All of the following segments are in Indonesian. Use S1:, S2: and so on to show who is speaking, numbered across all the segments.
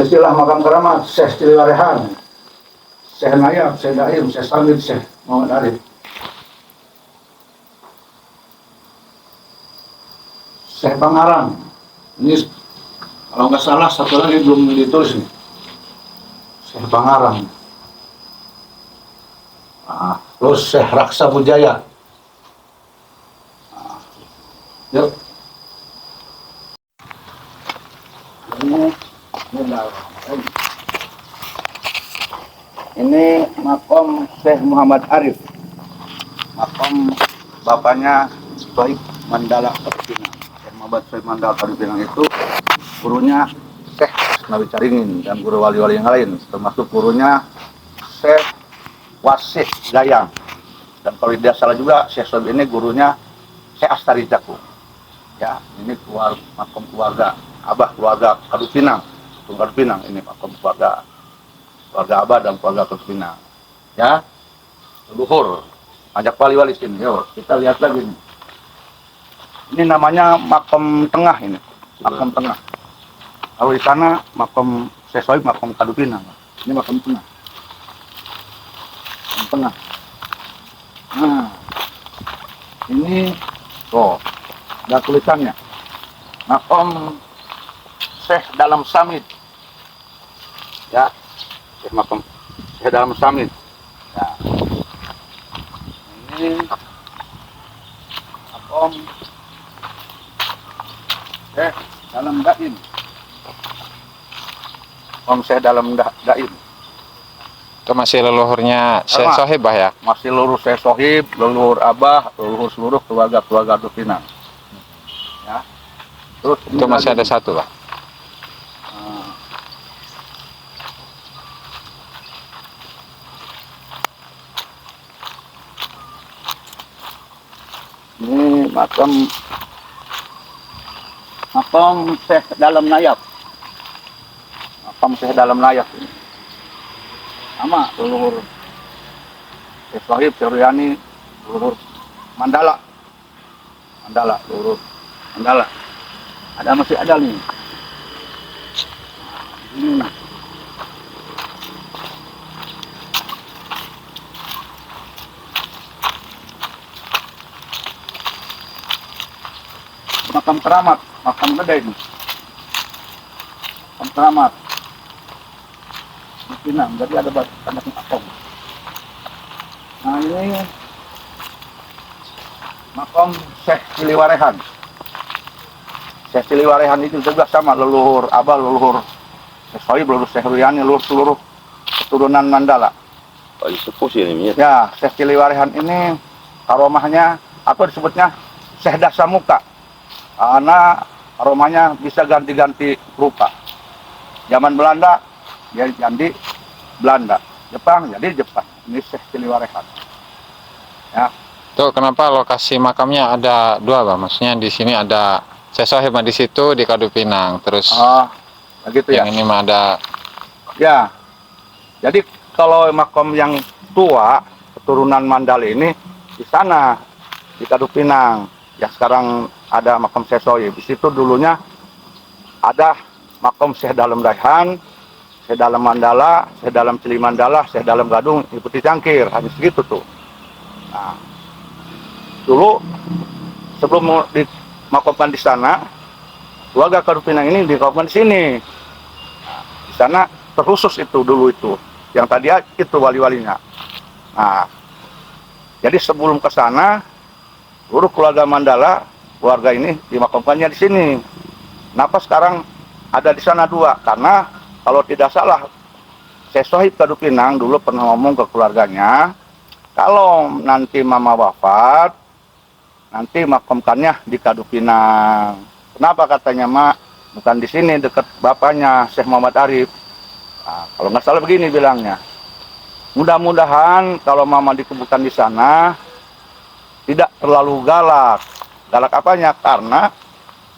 S1: Silsilah makam keramat Syekh Ciliwarehan, Syekh Nayab, Syekh Daim, Syekh Samit, Syekh Muhammad Arif. Syekh Pangarang. Ini kalau nggak salah satu lagi belum ditulis nih. Syekh Pangarang. Nah, terus Syekh Raksa Bujaya. Nah, yuk. Ini makom Syekh Muhammad Arif, makom bapaknya Sohib Mandala Kadupinang. Syekh Muhammad Sohib Mandala Kadupinang itu gurunya Syekh Nabi Caringin dan guru wali-wali yang lain, termasuk gurunya Syekh Wasih Gayang. Dan kalau tidak salah juga Syekh Sohib ini gurunya Syekh Astari Jaku. Ya, ini makom keluarga Abah, keluarga Kadupinang. Kadupinang ini makom keluarga Abah dan keluarga Kadupinang. Ya, leluhur. Ajak wali-wali sini. Yuk, kita lihat lagi nih. Ini namanya makom tengah ini. Makom tengah. Kalau di sana makom Syekh Sohib, makom Kadupinang. Ini makom tengah. Makom tengah. Nah, ini ada tulisannya. Makom Syekh Dalam Samit. Ya, makom Syekh Dalam Samit. Ya. Ini makom Syekh Dalam Daim. Makom Syekh Dalam Daim.
S2: Itu masih leluhurnya Syekh Sohib, Bah, ya?
S1: Masih leluhur Syekh Sohib, leluhur Abah, leluhur seluruh keluarga Kadupinang. Ya. Terus
S2: itu masih ada satu, Bah.
S1: Ini makom Syekh Dalam Nayab. Makom Syekh Dalam Nayab ini. Sama leluhur Syekh Sohib, Syuriani, leluhur Mandala. Leluhur Mandala. Masih ada nih. Ini. Makam keramat, makam gede ini. Makam keramat. Pinang, jadi ada banyak makom. Nah, ini makom Syekh Ciliwarehan. Syekh Ciliwarehan itu juga sama leluhur Abah, leluhur Syekh Sohib, leluhur Syekh Ruyani, leluhur seluruh keturunan Mandala.
S3: Oh, itu ini
S1: ya. Syekh Ciliwarehan ini aromahnya atau disebutnya Syekh Dasamuka. Karena aromanya bisa ganti-ganti rupa. Zaman Belanda dia jadi Belanda, Jepang jadi Jepang. Ini Syekh Ciliwarehan. Ya.
S2: Tuh, kenapa lokasi makamnya ada dua, Bah? Maksudnya di sini ada Syekh Sohib, di situ di Kadupinang. Terus
S1: begitu
S2: yang
S1: ya.
S2: ini mah ada.
S1: Ya. Jadi kalau makom yang tua keturunan Mandala ini di sana di Kadupinang. Ya, sekarang ada makom Syekh Sohib. Di situ dulunya ada makom Syekh Dalam Daihan, Syekh Dalam Mandala, Syekh Dalam Cili Mandala, Syekh Dalam Gadung, ikuti Cangkir, hanya segitu tuh. Nah, dulu sebelum dimakamkan di sana, keluarga Kadupinang ini dimakamkan di sini. Nah, di sana terkhusus itu dulu itu, yang tadi itu wali-walinya. Nah, jadi sebelum ke sana, seluruh keluarga Mandala, keluarga ini dimakamkannya di sini. Kenapa sekarang ada di sana dua? Karena kalau tidak salah, Syekh Sohib Kadupinang dulu pernah ngomong ke keluarganya, kalau nanti mama wafat, nanti makamkannya di Kadupinang. Kenapa katanya, Mak? Bukan di sini dekat bapaknya Syekh Muhammad Arif. Nah, kalau nggak salah begini bilangnya. Mudah-mudahan kalau mama dikuburkan di sana tidak terlalu galak. Galak apanya? Karena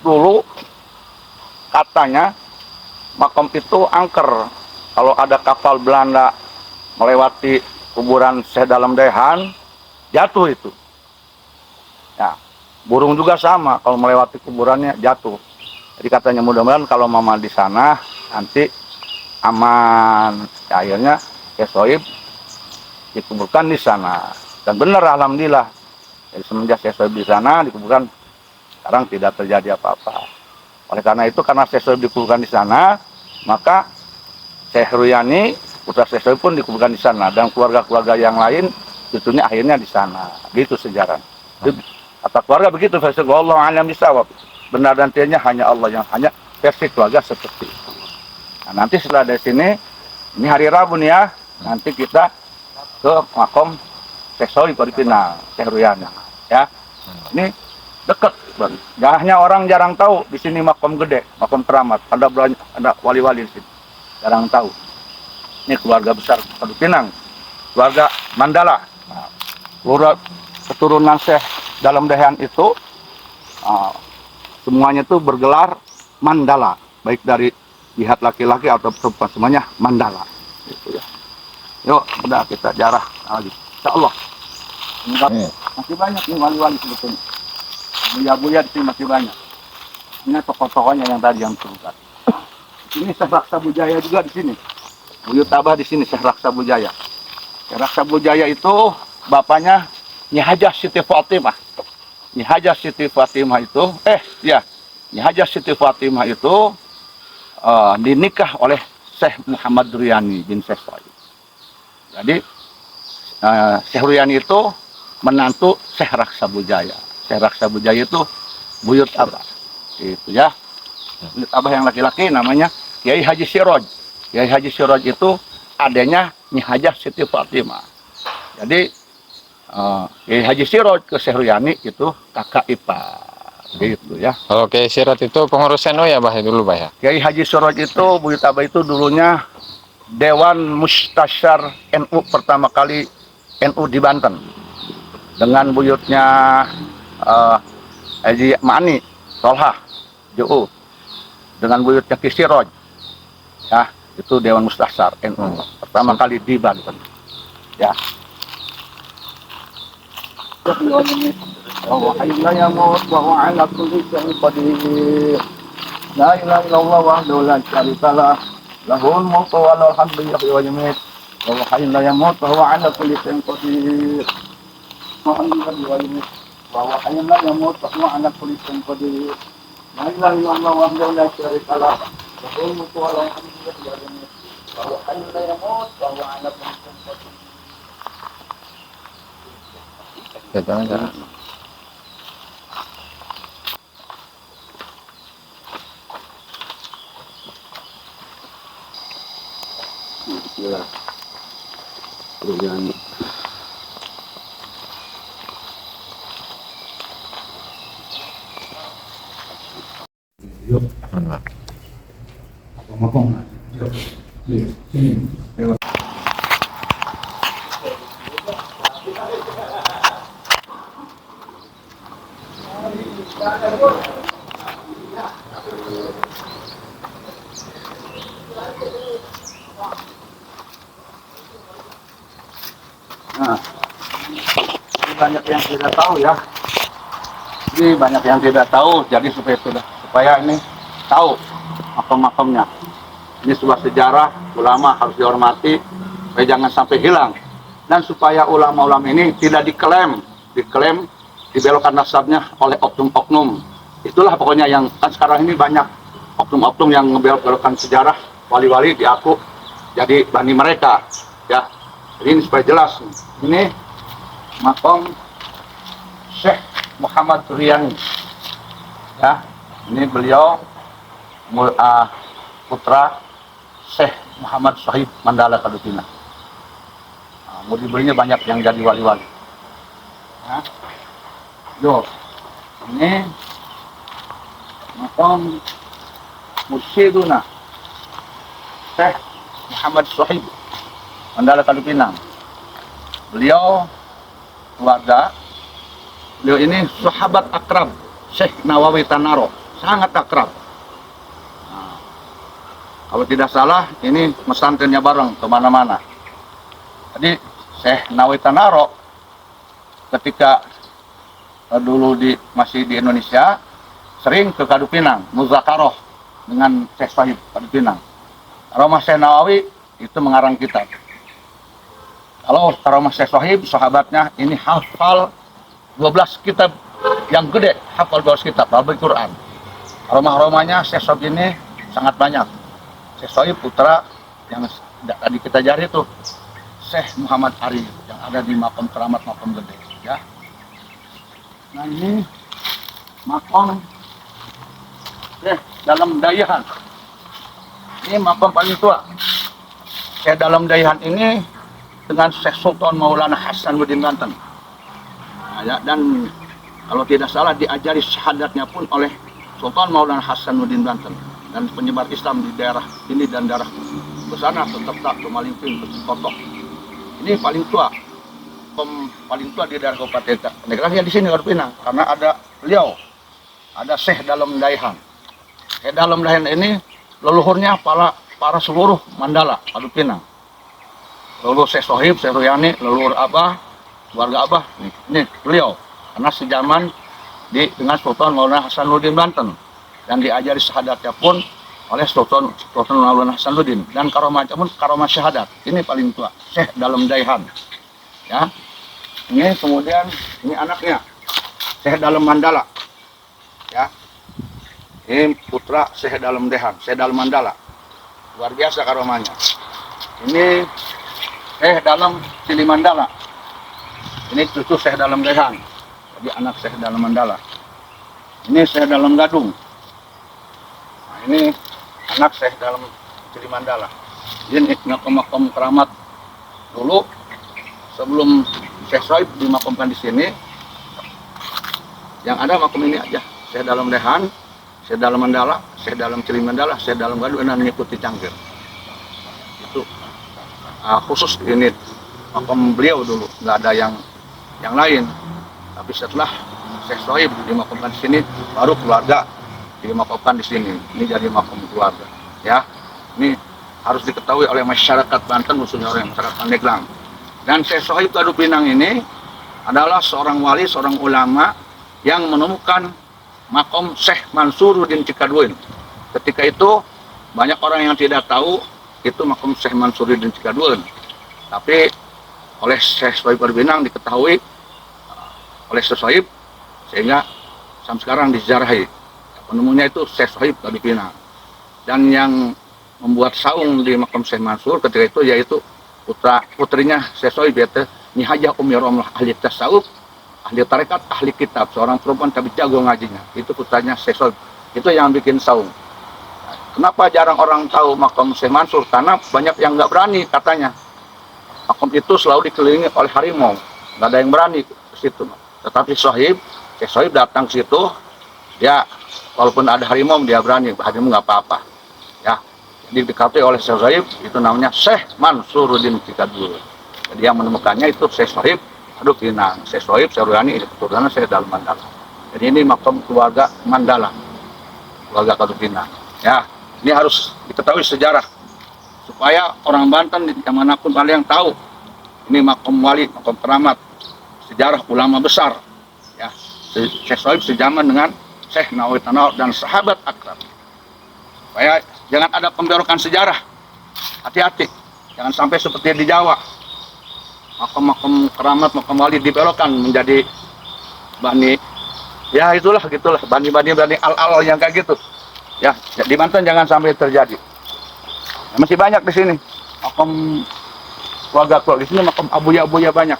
S1: dulu katanya makam itu angker. Kalau ada kapal Belanda melewati kuburan Syekh Dalam Daihan, jatuh itu. Ya, burung juga sama, kalau melewati kuburannya jatuh. Jadi katanya mudah-mudahan kalau mama di sana nanti aman. Ya, akhirnya Syekh Sohib dikuburkan di sana. Dan benar alhamdulillah. Jadi semenjak Syekh Sohib di sana dikuburkan, sekarang tidak terjadi apa-apa. Oleh karena itu, karena Syekh Sohib dikuburkan di sana, maka Syekh Ruyani, putra Syekh Sohib pun dikuburkan di sana. Dan keluarga-keluarga yang lain cucunya akhirnya di sana. Gitu sejarah. Kata keluarga begitu, versi Allah alam bisawab. Benar dan tidaknya hanya Allah yang hanya versi keluarga seperti itu. Nah, nanti setelah dari sini, ini hari Rabu nih ya, nanti kita ke makom Syekh Sohib di Pinang, Syekh Ruyani. Ya, ini dekat, Bang. Ya, hanya orang jarang tahu di sini makom gede, makom keramat. Ada wali-wali di sini, jarang tahu. Ini keluarga besar di Pinang, keluarga Mandala. Nah, keturunan Syekh dalam Dehan itu semuanya itu bergelar Mandala, baik dari jihad laki-laki atau perempuan, semuanya Mandala. Gitu ya. Yuk, udah kita jarah lagi. Insya Allah. Masih banyak nih wali-wali sebetulnya. Buya-buya di sini masih banyak. Ini tokoh-tokohnya yang tadi yang terungkap. Ini Syekh Raksa Bujaya juga di sini. Buyut Abah di sini Syekh Raksa Bujaya. Syekh Raksa Bujaya itu bapaknya Nyi Hajah Siti Fatimah. Nyi Hajah Siti Fatimah itu, Nyi Hajah Siti Fatimah itu dinikah oleh Syekh Muhammad Ruyani bin Syekh Sohib. Jadi Syekh Ruyani itu menantu Syekh Raksa Bujaya. Syekh Raksa Bujaya itu buyut Abah. Itu ya. Buyut Abah yang laki-laki namanya Kiai Haji Siroj. Kiai Haji Siroj itu adanya Nyi Hajah Siti Fatimah. Jadi Kiai Haji Siroj ke Syekh Ruyani itu kakak ipar. Gitu ya.
S2: Kalau Kiai Siroj itu pengurus NU ya, Bah, dulu, Bah ya?
S1: Kiai Haji Siroj itu buyut Abah itu dulunya Dewan Mustasyar NU pertama kali NU di Banten. Dengan buyutnya Haji Ma'ani Solhah JU. Dengan buyutnya Ki Siroj. Ya, itu Dewan Mustasyar NU pertama kali di Banten. Ya. Wa hayya yamut wa ala kulli syai'in qadir. La ilaha illallah wahdahu la syarika lah. Lahul mulku wa lahul hamdu yuhyi wa yumiit. Wa hayya yamut wa ala kulli syai'in qadir. Wa hayya yamut wa ala kulli syai'in qadir. La ilaha illallah wahdahu la syarika lah. Lahul mulku wa lahul hamdu yuhyi wa yumiit. Wa hayya yamut wa ala kulli syai'in qadir.
S2: Jangan.
S3: Bismillah. Ruyani.
S1: Nah, ini banyak yang tidak tahu ya. Ini banyak yang tidak tahu, jadi supaya ini tahu makom-makomnya. Ini sebuah sejarah, ulama harus dihormati, supaya jangan sampai hilang. Dan supaya ulama-ulama ini tidak diklaim dibelokkan nasabnya oleh oknum-oknum. Itulah pokoknya yang kan sekarang ini banyak oknum-oknum yang ngebelok-belokkan sejarah wali-wali diaku jadi bani mereka. Ya, jadi ini supaya jelas. Ini makom Syekh Muhammad Ruyani. Ya, ini beliau putra Syekh Muhammad Sohib Mandala Kadupina. Nah, murid-muridnya banyak yang jadi wali-wali. Ya. Yo, ini makom Mursyiduna Syekh Muhammad Sohib Mandala Kadupinang. Beliau keluarga, beliau ini sahabat akrab Syekh Nawawi Tanaro, sangat akrab. Nah, kalau tidak salah ini pesantrennya bareng kemana-mana. Jadi Syekh Nawawi Tanaro ketika dulu masih di Indonesia sering ke Kadupinang muzakarah dengan Syekh Sohib Kadupinang. Karomah Syekh Nawawi itu mengarang kitab. Kalau Karomah Syekh Sohib, sahabatnya ini hafal 12 kitab yang gede, hafal 12 kitab, hafal Quran. Karomah-karomahnya Syekh Sohib ini sangat banyak. Syekh Sohib putra yang tadi kita jari itu Syekh Muhammad Arif yang ada di Makom Keramat, Makom Gede, ya. Nah ini makom dalam Dayahan. Ini makom paling tua. Dalam Dayahan ini dengan Syekh Sultan Maulana Hasanuddin Banten. Nah, ya, dan kalau tidak salah diajari syahadatnya pun oleh Sultan Maulana Hasanuddin Banten dan penyebar Islam di daerah ini dan daerah besana tetap tak Malingping, Kotok. Ini paling tua, paling tua di daerah Kabupaten Pandeglang di sini Pinang, karena ada beliau, ada Syekh Dalam Dayahan. Syekh Dalam Dayahan ini leluhurnya para seluruh Mandala, Pinang. Leluhur Syekh Sohib, Syekh Ruyani, leluhur Abah, keluarga Abah, ini beliau, karena sejaman dengan Sultan Maulana Hasanuddin Banten dan diajari syahadatnya pun oleh Sultan Maulana Hasanuddin, dan karomahnya pun karomah syahadat. Ini paling tua, Syekh Dalam Dayahan. Ya. Ini kemudian ini anaknya Syekh Dalam Mandala. Ya. Ini putra Syekh Dalam Dayahan, Syekh Dalam Mandala. Luar biasa karomahnya. Ini Syekh Dalam Cili Mandala. Ini cucu Syekh Dalam Dayahan. Jadi anak Syekh Dalam Mandala. Ini Syekh Dalam Gadung. Nah, ini anak Syekh Dalam Cili Mandala. Ini makom keramat dulu sebelum Syekh Sohib dimakamkan di sini. Yang ada makom ini aja, Syekh Dalam Dayahan, Syekh Dalam Mandala, Syekh Dalam Cili Mandala, Syekh Dalam Gadung, dan mengikuti Cangkir. Itu khusus ini makom beliau dulu, nggak ada yang lain. Tapi setelah Syekh Sohib dimakamkan di sini, baru keluarga dimakamkan di sini. Ini jadi makam keluarga. Ya, ini harus diketahui oleh masyarakat Banten, khususnya oleh masyarakat Pandeglang. Dan Syekh Sohib Kadupinang ini adalah seorang wali, seorang ulama yang menemukan makom Syekh Mansuruddin Cikaduin. Ketika itu banyak orang yang tidak tahu itu makom Syekh Mansuruddin Cikaduin. Tapi oleh Syekh Sohib Kadupinang diketahui oleh Syekh Sohib, sehingga sampai sekarang diziarahi. Penemunya itu Syekh Sohib Kadupinang. Dan yang membuat saung di makam Syekh Mansur ketika itu yaitu putrinya Syekh Sohib, yaitu Nyi Hajah Umi Romlah, ahli tasawuf, ahli tarekat, ahli kitab, seorang perempuan tapi jago ngajinya. Itu putranya Syekh Sohib. Itu yang bikin saung. Kenapa jarang orang tahu makam Syekh Mansur? Karena banyak yang nggak berani katanya. Makam itu selalu dikelilingi oleh harimau, nggak ada yang berani ke situ. Tetapi Syekh Sohib datang ke situ, dia walaupun ada harimau dia berani, harimau nggak apa-apa. Ya, jadi dikatakan oleh Syekh Sohib itu namanya Syekh Mansuruddin Cikaduin. Jadi yang menemukannya itu Syekh Sohib Kadupinang, Syekh Sohib, Syekh Ruyani, keturunan Syekh Dalam Mandala. Jadi ini makam keluarga Mandala, keluarga Kadupinang. Ya, ini harus diketahui sejarah supaya orang Banten dimanapun kalian tahu ini makam wali, makam keramat, sejarah ulama besar. Ya, Syekh Sohib sejaman dengan Syekh Nawawi Tanaur dan sahabat akrab. Supaya jangan ada pemberokan sejarah. Hati-hati, jangan sampai seperti di Jawa. Makam-makam keramat, makam wali dibelokkan menjadi bani. Ya itulah gitulah, bani al-al yang kayak gitu. Ya, di Banten jangan sampai terjadi. Ya, masih banyak di sini. Makam keluarga di sini makam abuya banyak.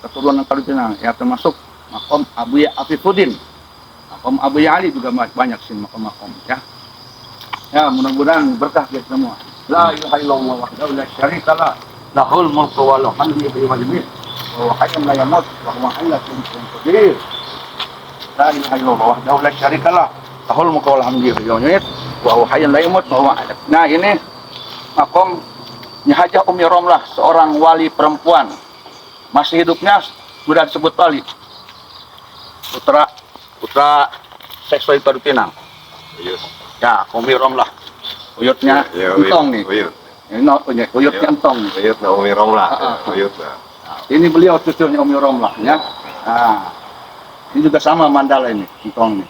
S1: Keturunan Kadupinang, ya termasuk makam Abuya Afifuddin. Makam Abuya Ali juga banyak sini makam-makam, ya. Ya, mudah-mudahan berkah ya semua. La ilaha illallah wahdahu la syarika lah. Lahul mulku wa lahul hamdu wa yumiit. Wa hayyun la yamut wa huwa ala kulli syai'in qadir. La ilaha illallah wahdahu la syarika lah. Lahul mulku wa lahul hamdu wa yumiit. Wa huwa hayyun la yamut wa huwa ala. Nah, ini makam Nyi Hajah Umi Romlah, seorang wali perempuan. Masih hidupnya sudah disebut wali. Putra Syekh Sohib Kadupinang. Ya, Umi Romlah. Uyutnya entong nih. Uyutnya entong.
S3: Uyut Umi Romlah. Uyut.
S1: Ini beliau cucunya Umi Romlah, ya. Nah, ini juga sama Mandala ini, entong nih.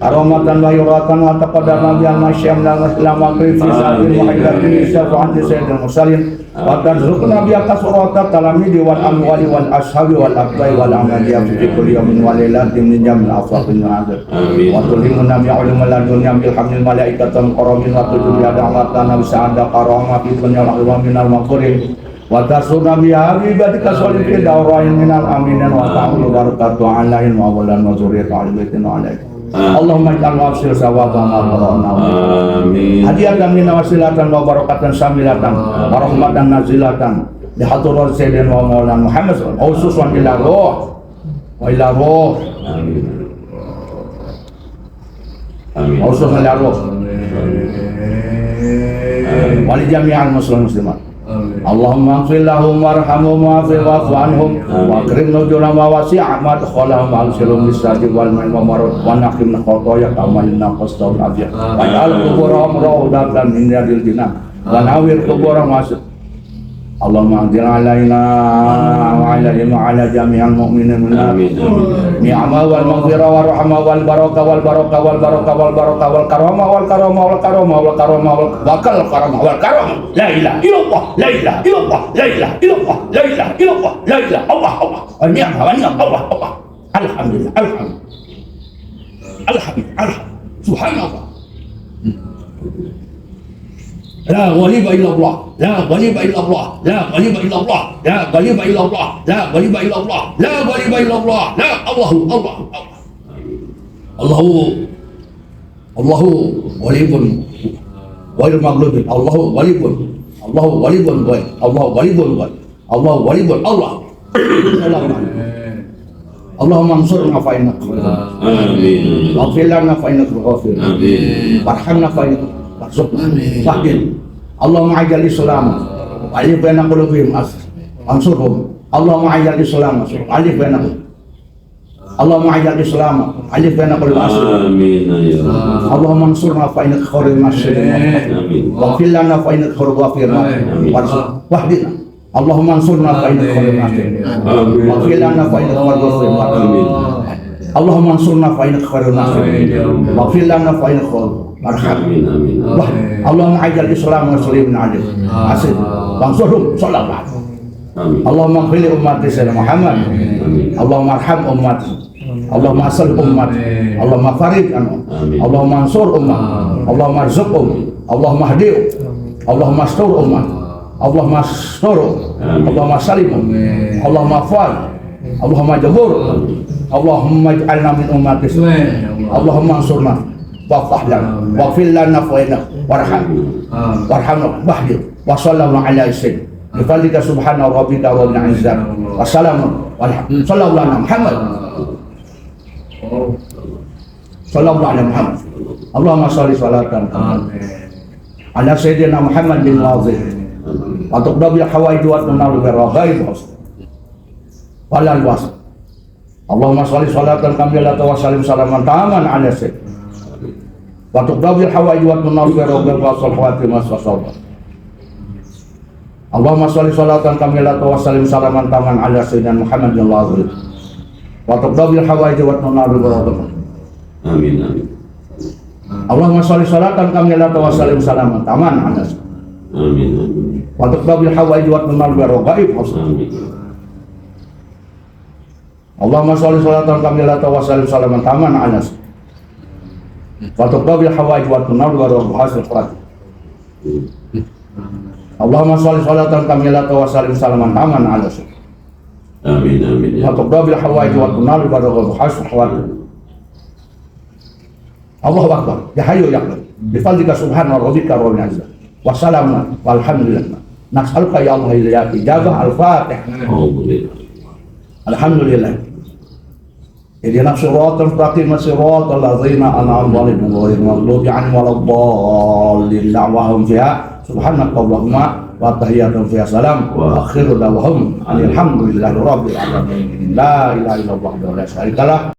S1: Aromatan wa yuratan wa taqaddama bi'al masyam la maslama fi sa'il muhayyatin syafa'an sayyidil mursalin wa tarzuqna bi'al kasrata talamidi wal amwali wal ashabi wal abdai wal amaliya fi kulli yawmin wa lailatin min jamil afaqin wa adad wa tulimuna bi'ulumil ladunya bil hamdil malaikatul qaramin wa tujubi adawatan sa'ada qarama fi dunya wa minal maghfirin wa tasuna bi habibatika sholihin dawrain minal aminin wa ta'ala barakatuh alaihi wa walan wa zurriyatan alibatin alaihi Allahumma ij'al wafsil sawabah marwarana amin hadiatan minna wasilatan wa barakatan samilatan wa rahmatan nazilatan di haturat sayyidina wa maulana Muhammad khususan ila roh wa ila roh amin khususan ila roh wa li jami'al muslimin Allahumma ighfir lahum warhamhum wa'fu anhum wa akrim nujulan wa wasi' madkhalahum al-silum bisadi wal main wa marad wa naqim khotoya kama naqastul afiyah wa ja'al quburahum rawdatan min riyadil jinan wa nawwir quburahum masjid Allahumma anzil alaina wa alaihim wa ala jami'al mu'minin amin ni'ma wal maghfirah wal rahmah wal barakah wal barakah wal barakah wal barakah wal karamah wal karamah wal karamah wal karamah wal bakal karamah wal karamah la ilaha illallah la ilaha illallah la ilaha illallah la ilaha illallah la ilaha Allah Allah wa ni'ma wa ni'ma Allah Allah alhamdulillah alhamdulillah alhamdulillah subhanallah لا غالب إلا الله لا غالب إلا الله لا غالب إلا الله لا غالب إلا الله لا غالب إلا الله لا غالب إلا الله لا الله الله الله الله غالب غير مغلوب الله غالب الله غالب غير الله غالب غير الله غالب الله اللهم انصرنا فإنك آمين واغفر لنا فإنك الغفور آمين وارحمنا فإنك Fahdim Allahumma ajal Islam alif baina qulubihim ansurhum Allahumma ajal Islam alif baina Allahumma ajal Islam alif baina qulubihim amin ya rabb Allahumma ansurna fa innaka khairul nasirin wa fil lana fa innaka khairul ghafirin wahdina Allahumma ansurna fa innaka khairul nasirin wa fil lana fa innaka khairul ghafirin amin Allahumma ansurna fa innaka khairul nasirin wa fil lana fa innaka khairul Amin amin. Allahumma ajal Islam muslimin alim. Asyik. Bangsurhum sallallahu. Amin. Allahumma ighfir li ummati sayyidina Muhammad. Amin. Allahumma arham ummati. Allahumma asal ummati. Allahumma farid anhum. Allahumma ansur ummati. Allahumma arzuqhum. Allahumma hdi'hum. Allahumma astur ummati. Allahumma astur. Allahumma salimhum. Allahumma fa'al. Allahumma jabur. Allahumma ij'alna min ummati. Allahumma ansurna. Wafah lana, wafil lana fa'inah, warhamna, wahdir, wa sallallahu ala isin. Bifalika subhana rabbika rabbil izzat. Wassalamu sallallahu ala Muhammad. Sallallahu ala Muhammad. Allahumma salli salatan ala sayyidina Muhammad bin Wazir. Wa tuqdabil hawaij wa tunalu biraghaib. Walal was. Allahumma salli salatan kamilatan wa sallim salaman taman ala sayyidina wa tuqdabil hawaij wa tunalu biraghaib wa salawati maswasallah. Allahumma sholli sholatan kamilatan wa sallim salaman taman ala sayyidina Muhammad bin Wazir. Wa tuqdabil hawaij wa tunalu biraghaib. Amin amin. Allahumma sholli sholatan kamilatan wa sallim salaman taman ala amin amin. Wa tuqdabil hawaij wa tunalu biraghaib. Amin. Allahumma sholli sholatan kamilatan wa sallim salaman taman ala wa tuqdabil hawaij wa tunalu biraghaib. Allahumma sholli sholatan kamilatan wa sallim salaman taman ala amin amin. Wa tuqdabil hawaij wa tunalu biraghaib. Allahu akbar. Ya hayyu ya qayyum. Bifadlika subhana rabbika rabbil izzati. Wa salamun walhamdulillah. Nas'aluka ya Allah ya ijabah al-Fatihah. Alhamdulillah. Ihdinas siratal mustaqim siratal ladzina an'amta 'alaihim ghairil maghdubi 'alaihim waladdallin. Da'wahum fiha subhanaka Allahumma wa tahiyyatuhum fiha salam wa akhiru da'wahum alhamdulillahi rabbil alamin. La ilaha illallah wa la syarikalah.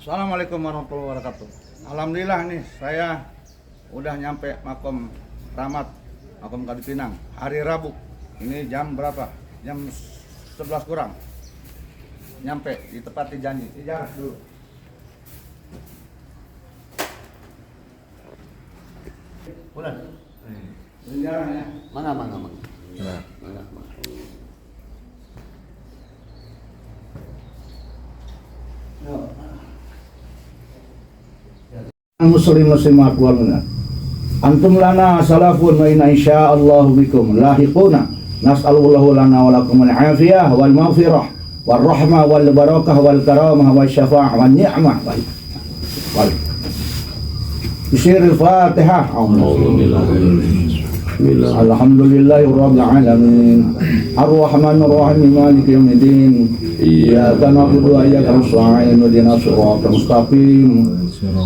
S1: Assalamualaikum warahmatullahi wabarakatuh. Alhamdulillah nih saya udah nyampe makom Rahmat, makom Kadu Pinang hari Rabu. Ini jam berapa? Jam 11 kurang. nyampe di tempat janji. Jarak dulu. Bulan. Jarak ya.
S3: Mangga. Mangga.
S1: Muslim muslimat wal mu'minat. Antum lana salafun wa inna insyaallah bikum lahiquna. Nas'alullahu lana wa lakum al-afiyah wal maghfirah wal rahmah wal barakah wal karamah wal syafa'ah wal ni'mah. Bismillahir Fatihah. Alhamdulillahi rabbil alamin. Ar-Rahmanir Rahim maliki yaumiddin. Iyyaka na'budu wa iyyaka nasta'in. Ihdinas siratal mustaqim.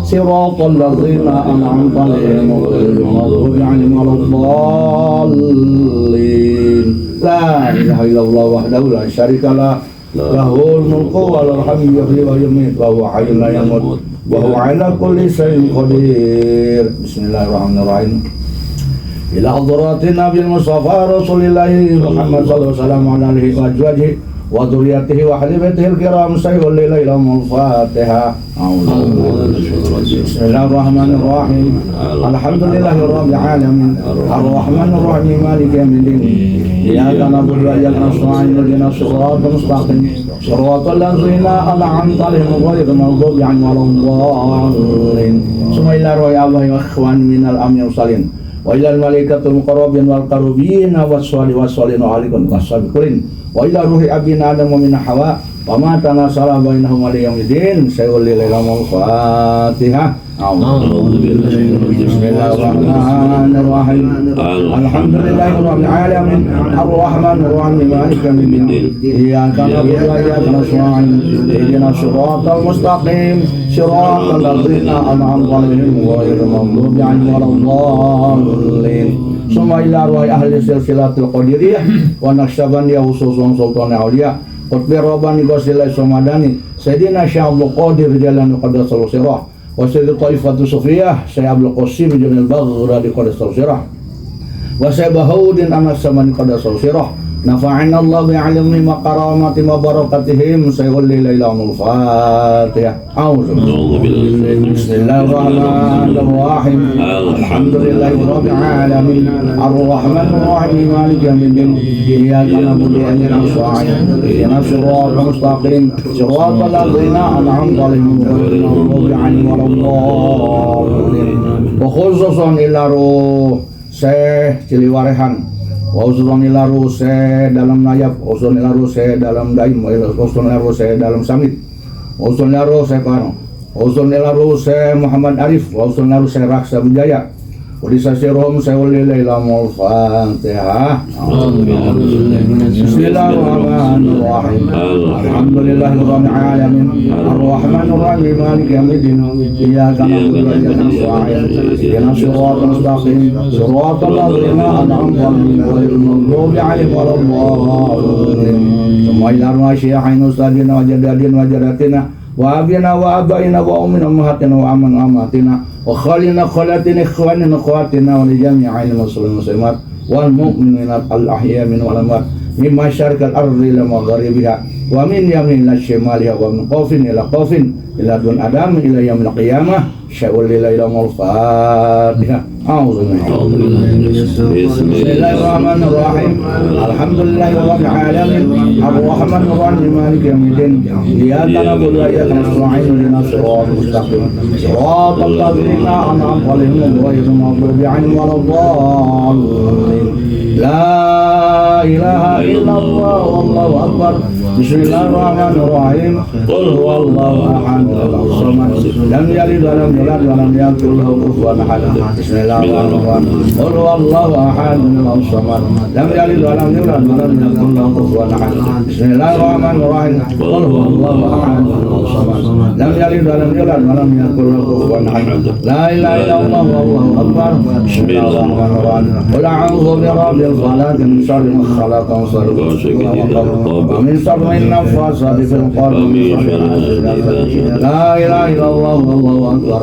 S1: Siratal ladzina an'amta 'alaihim ghairil maghdubi 'alaihim waladdallin. La ilaha illallah wahdahu la syarika lah. Lahul mulku wal hamdu yuhyi wa yumiitu wa huwa hayyun la yamut wa huwa 'ala kulli syai'in qadir. Bismillahirrahmanirrahim. Ila hadratin Nabi Mustafa Rasulillah Muhammad sallallahu alaihi wasallam ala alihi wa azwajihi wa dzurriyyatihi wa ahli baitihi al-kiram sayyidul ilahil Fatihah. Bismillahirrahmanirrahim. Alhamdulillahirabbil alamin. Arrahmanir rahim maliki yaumiddin. Iyyaka na'budu wa iyyaka nasta'in. Ihdinas siratal mustaqim. Siratal ladzina an'amta 'alaihim ghairil maghdubi 'alaihim waladdallin. Bismillahirrahmanirrahim. Wa ikhwan minal amyal salin. Wa ilal malaikatul muqarrabin wal qarubin was-salihin wa alaikum wasabiqin wa ila ruhi abina adam wa min hawa wa ma tanasala bainahum li yaumiddin sayyul lilail Fatihah. Bismillahirrahmanirrahim. Alhamdulillahirabbil alamin. Arrahmanir rahim maliki yaumiddin. Iyyaka na'budu wa iyyaka nasta'in. Ihdinas siratal mustaqim. Siratal ladzina an'amta 'alaihim ghairil maghdubi 'alaihim waladdallin. Summa ila arwahi ahli silsilatil qadiriyah wa naqsyabandiyah khususun sultan auliya qutbi rabbani qasilai somadani sayyidina Syekh Abdul Qadir Jalan Qaddasul Sirah wa sayyid Taifatu Sufiyah Syekh Abdul Qasim Jamil Baghdadi Qaddasul Sirah wa Syekh Bahaudin Anas Samani Qaddasul Sirah nafa'ana Allah bi'ilmi maqaramati wa barakatihim sayyul lilail Fatihah. Bismillahirrahmanirrahim. Alhamdulillahirabbil alamin. Arrahmanir rahim maliki yaumiddin. Iyyaka na'budu wa iyyaka nasta'in. Ihdinas siratal mustaqim. Siratal ladzina an'amta 'alaihim ghairil maghdubi 'alaihim waladdallin. Wa khususan ila ruh Syekh Ciliwarehan wa usulun ila ruseh dalam nayab, usulun ila ruseh dalam daim, usulun ila ruseh dalam samit, usulun ila ruseh Kano, usulun ila ruseh Muhammad Arif, usulun ila ruseh Raksa Bujaya. Udisasirum sewlilailahul Fatihah. Bismillahirrahmanirrahim. Alhamdulillahirabbil alamin. Arrahmanir rahim maliki yaumiddin. Iyyaka na'budu wa iyyaka nasta'in. Ihdinas siratal mustaqim. Siratal ladzina an'amta 'alaihim ghairil maghdubi 'alaihim waladdallin. Summa ila arwahina ustadina wa jadadina wa jadatina wa abina wa abaina wa ummina ummahatina wa aman amatina wa khalina khalatina ikhwanina akhwatina wa li jami'il muslimin muslimat wal mu'minat al ahya min wal amwat mimma syarqal ardi ila magharibiha wa min yamin ila shimaliha wa min qawfin ila qawfin ila dun adam ila yaumil qiyamah sya'ul lilail Fatihah. Bismillahirrahmanirrahim. Alhamdulillahirabbil alamin. Arrahmanir rahim maliki yaumiddin. Iyyaka na'budu wa iyyaka nasta'in. Ihdinas siratal mustaqim. Siratal ladzina an'amta 'alaihim ghairil maghdubi 'alaihim waladdallin. La ilaha illallah wallahu akbar. Bismillahirrahmanirrahim. Qul huwallahu ahad. Allahu samad. Lam yalid wa lam yulad wa lam yakul lahu kufuwan ahad. Bismillahirrahmanirrahim. Qul huwallahu ahad. Allahu samad. Lam yalid wa lam yulad wa lam yakul lahu kufuwan ahad. Bismillahirrahmanirrahim. Qul huwallahu ahad. Allahu samad. Lam yalid wa lam yulad wa lam yakul lahu kufuwan ahad. La ilaha illallah wallahu akbar. Bismillahirrahmanirrahim. Qul a'udzu birabbil falaq min syarri ma khalaq wa min syarri النفاثات في القلب. لا إله إلا الله والله أكبر.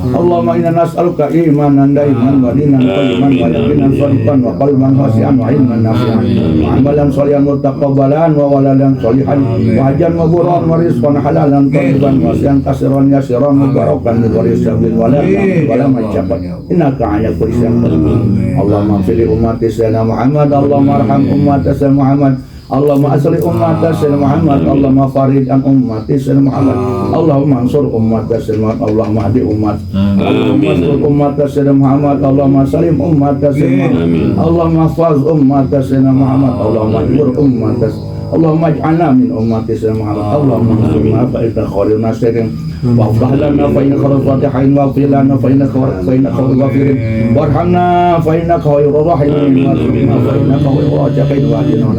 S1: Allahumma inna nas'aluka imanan daiman wa dinan qayyiman wa yaqinan shadiqan wa qalban wasi'an wa ilman nafi'an wa amalan shalihan mutaqabbalan wa waladan shalihan wa hajjan maburan wa rizqan halalan thayyiban wa wasi'an kasiran yasiran mubarakan wa rizqan bil walad wa lam yajabat innaka ala kulli syai'in qadir. Allahumma fili ummati sayyidina Muhammad, Allahumma arham ummati sayyidina Muhammad, Allahumma asli ummati sayyidina Muhammad, Allahumma farid an ummati sayyidina Muhammad, Allahumma ansur ummati sayyidina Muhammad, Allahumma hadi umat, Allahumma ansur ummati sayyidina Muhammad, Allahumma salim ummati sayyidina Muhammad, Allahumma faz ummati sayyidina Muhammad, Allahumma jbur ummati, Allahumma ij'alna min ummati sayyidina Muhammad, Allahumma ansurna fa inna khairun nasirin وافتح لنا فإنك خير الفاتحين واغفر لنا فإنك خير الغافرين وارحمنا فإنك خير الراحمين وارحمنا فإنك خير الراجعين واهدنا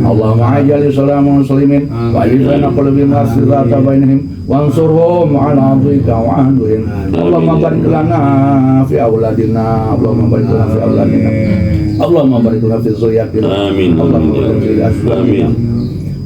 S1: اللهم عجل السلام والمسلمين وألف بين قلوبهم وأصلح بينهم وانصرهم على عدوك وعدوهم اللهم بارك لنا في أولادنا اللهم بارك لنا في أولادنا اللهم بارك لنا في ذرياتنا اللهم بارك في أزواجنا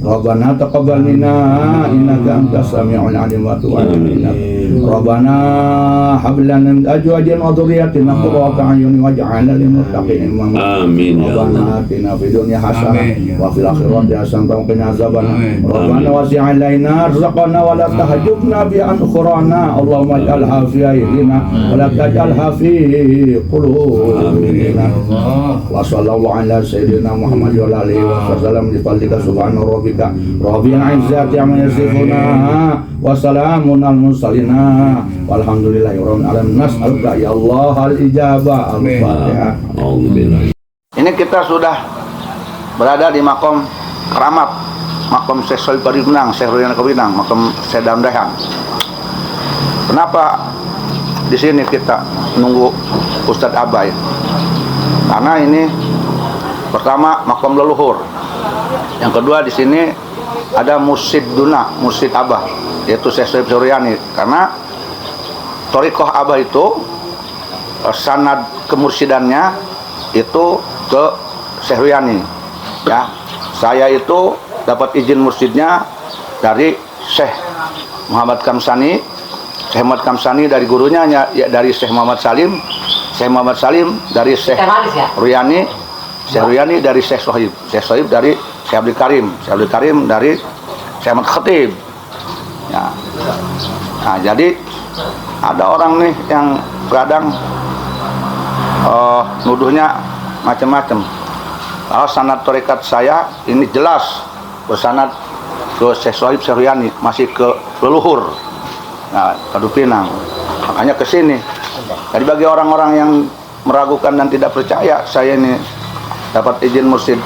S1: Rabbana taqabbal minna innaka antas samiul alim wa tub alaina. Rabbana hab lana min azwajina wa dhurriyyatina qurrata a'yun waj'alna lil muttaqina imama. Amin. Rabbana atina fid dunya hasanah wa fil akhirati hasanah wa qina azabannar. Rabbana wasi' alaina rizqana wa la tahjubna bi an ukhrana. Allahumma ij'alha fi aydina wa la taj'alha fi qulubina. Wa sallallahu ala sayyidina Muhammad wa alihi wa sallam bi fadlika subhana rabbika rabbil izzati amma yasifuna wa salamun al mursalina walhamdulillahi rabbil alamin. Nas'aluka ya Allah al ijabah al-fatihah. Ini kita sudah berada di makom keramat, makom Syekh Shalih Baribenang, Syekh Ruyana Kebinang, makom Syekh Damdahan. Kenapa di sini kita nunggu Ustadz Abai? Karena ini pertama makom leluhur. Yang kedua di sini ada mursyid Duna, mursyid Abah, yaitu Syekh Sohib Suryani. Karena Thariqah Abah itu sanad kemursidannya itu ke Syekh Suryani. Ya, saya itu dapat izin mursyidnya dari Syekh Muhammad Kamsani. Syekh Muhammad Kamsani dari gurunya ya, dari Syekh Muhammad Salim. Syekh Muhammad Salim dari Syekh Suryani. Syekh Ruyani dari Syekh Sohib, Syekh Sohib dari Syekh Abdul Karim, Syekh Abdul Karim dari Syekh Ahmad Khatib. Ya. Nah, jadi ada orang nih yang kadang nuduhnya macam-macam. Kalau sanad tarekat saya ini jelas bersanad ke Syekh Sohib, Syekh Ruyani, masih ke leluhur. Nah, Kadupinang. Makanya ke sini. Jadi bagi orang-orang yang meragukan dan tidak percaya, saya ini dapat izin mursyid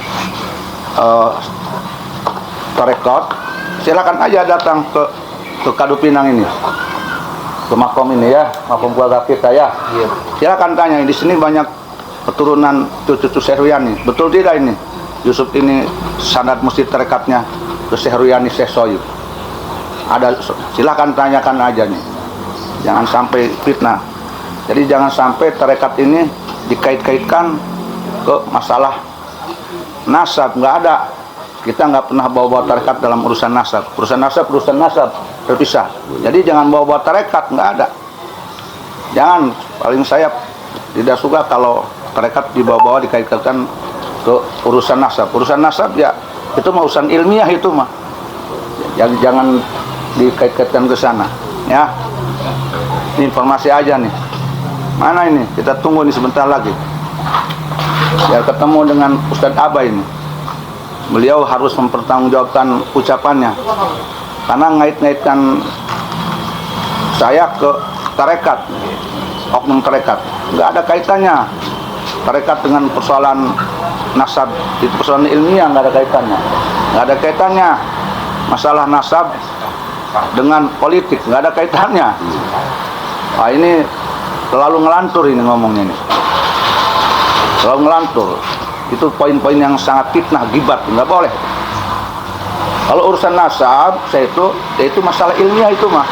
S1: tarekat, silakan aja datang ke Kadupinang ini, ke makom ini ya, makom keluarga kita ya. Silakan tanya, di sini banyak keturunan cucu Syekh Ruyani. Betul tidak ini? Yusuf ini sanad mursyid tarekatnya ke Syekh Ruyani, Syekh Sohib. Ada, silakan tanyakan aja nih. Jangan sampai fitnah. Jadi jangan sampai tarekat ini dikait-kaitkan ke masalah nasab. Nggak ada, kita nggak pernah bawa-bawa tarekat dalam urusan nasab. Urusan nasab terpisah. Jadi jangan bawa-bawa tarekat, nggak ada. Jangan, paling saya tidak suka kalau tarekat dibawa-bawa dikait-kaitkan ke urusan nasab. Urusan nasab ya itu mah urusan ilmiah itu mah. Jadi jangan dikait-kaitkan ke sana ya. Ini informasi aja nih. Mana ini? Kita tunggu nih sebentar lagi. Biar ketemu dengan Ustadz Abai ini. Beliau harus mempertanggungjawabkan ucapannya. Karena ngait-ngaitkan saya ke tarekat, oknum tarekat. Nggak ada kaitannya. Tarekat dengan persoalan nasab, itu persoalan ilmiah, nggak ada kaitannya. Nggak ada kaitannya. Masalah nasab dengan politik, nggak ada kaitannya. Wah, ini terlalu ngelantur ini ngomongnya ini. Terlalu ngelantur. Itu poin-poin yang sangat fitnah, gibat, nggak boleh. Kalau urusan nasab, saya itu masalah ilmiah itu mah.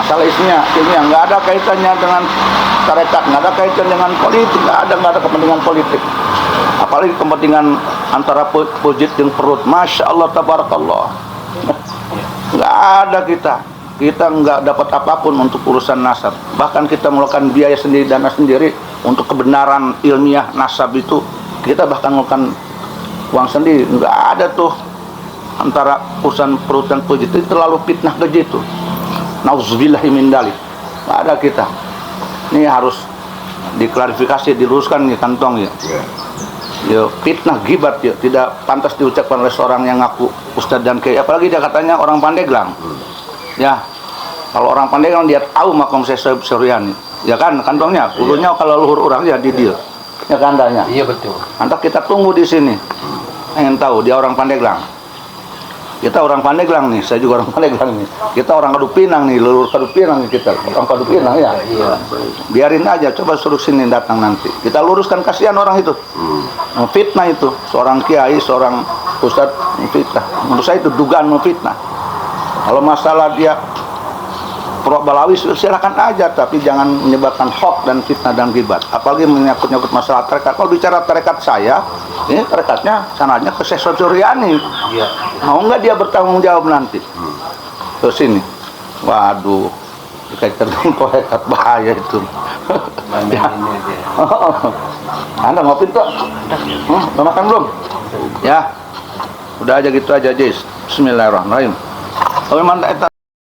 S1: Masalah ilmiah, nggak ada kaitannya dengan tarekat, nggak ada kaitan dengan politik, nggak ada kepentingan politik. Apalagi kepentingan antara pujit dan perut. Masya Allah, tabarakallah. Nggak ada kita. kita nggak dapat apapun untuk urusan nasab. Bahkan kita melakukan biaya sendiri, dana sendiri untuk kebenaran ilmiah nasab itu. Kita bahkan melakukan uang sendiri. Nggak ada tuh antara urusan perutan puji itu terlalu fitnah ke situ. Nauzubillahi min dzalik. Nggak ada kita. Ini harus diklarifikasi, diluruskan nih kantong ya. Ya, fitnah gibat ya tidak pantas diucapkan oleh seorang yang ngaku ustadz dan kiai, apalagi dia katanya orang Pandeglang. Ya, kalau orang Pandeglang dia tahu makom Syekh Suryani, ya kan kantongnya, ulunya kalau luhur orang ya di dia, ya kandanya.
S3: Iya betul.
S1: Nanti kita tunggu di sini, ingin tahu dia orang Pandeglang. Kita orang Pandeglang nih, saya juga orang Pandeglang nih. Kita orang Kadupinang nih, leluhur Kadupinang nih kita, orang Kadupinang ya.
S3: Iya.
S1: Biarin aja, coba suruh sini datang nanti. Kita luruskan, kasihan orang itu. Fitnah itu, seorang kiai, seorang ustadz fitnah. Menurut saya itu dugaan memfitnah. Kalau masalah dia pro balawi silakan aja, tapi jangan menyebabkan hoax dan fitnah dan ghibat. Apalagi menyangkut masalah tarekat. Kalau bicara tarekat saya, ini tarekatnya sanadnya ke Syekh Suryani.
S3: Iya.
S1: Mau nggak dia bertanggung jawab nanti? Ke sini. Waduh, kaitan dengan tarekat bahaya itu. Ya. Anda ngopi tuh? Udah makan belum? Ya. Udah aja gitu aja, Jis. Bismillahirrahmanirrahim. Kalau